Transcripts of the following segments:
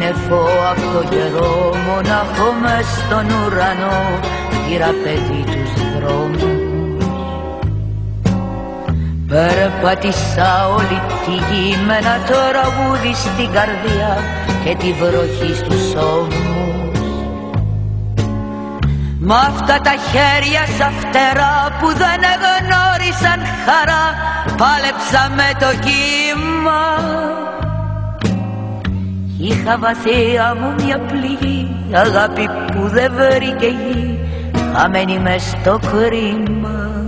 σύννεφο απ' το καιρό, μονάχο μες στον ουρανό θηραπεύει τους δρόμους. Περπάτησα όλη τη γη με ένα τραγούδι στην καρδιά και τη βροχή στους ώμους. Μ' αυτά τα χέρια σαν φτερά που δεν γνώρισαν χαρά, πάλεψα με το κύμα. Είχα βαθιά μου μια πληγή, αγάπη που δεν βρήκε γη, χαμένη μες στο κρίμα.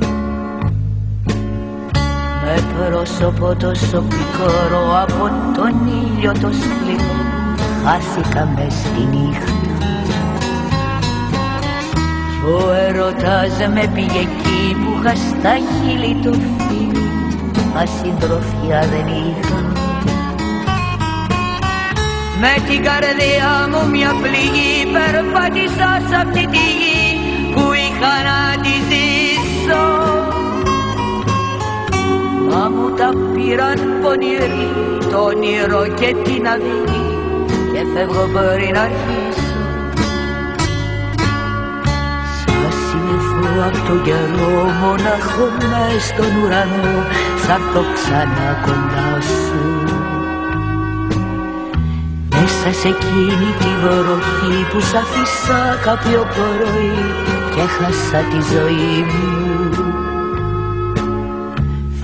Με πρόσωπο τόσο πικρό από τον ήλιο το σκληρό, χάθηκα μες στη νύχτα. Ο έρωτας με πήγε εκεί που είχα στα χείλη το φίλι, μα συντροφιά δεν είχα. Με την καρδιά μου μια πληγή περπάτησα σ' αυτή τη γη που είχα να τη ζήσω. Μα μου τα πήραν πονηροί, το όνειρο και την αυγή, και φεύγω πριν αρχίσω. Σαν σύννεφο απ' το καιρό, μονάχο μες στον ουρανό, θα έρθω ξανά κοντά σου. Μέσα σε εκείνη τη βροχή που σ' άφησα κάποιο πρωί και χάσα τη ζωή μου.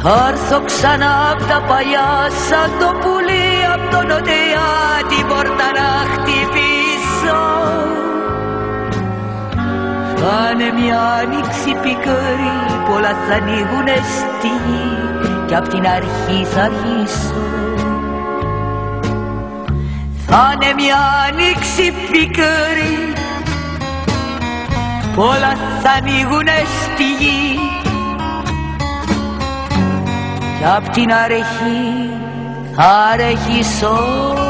Θα έρθω ξανά απ' τα παλιά σαν το πουλί απ' το νοτιά, την πόρτα να χτυπήσω. Θα είναι μια άνοιξη πικρή, πολλά θα ανοίγουνε στη γη κι απ' την αρχή θα αρχίσω. Θα είναι μια άνοιξη πικρή, πολλά θα ανοίγουνε στη γη κι απ' την αρχή θα αρχίσω.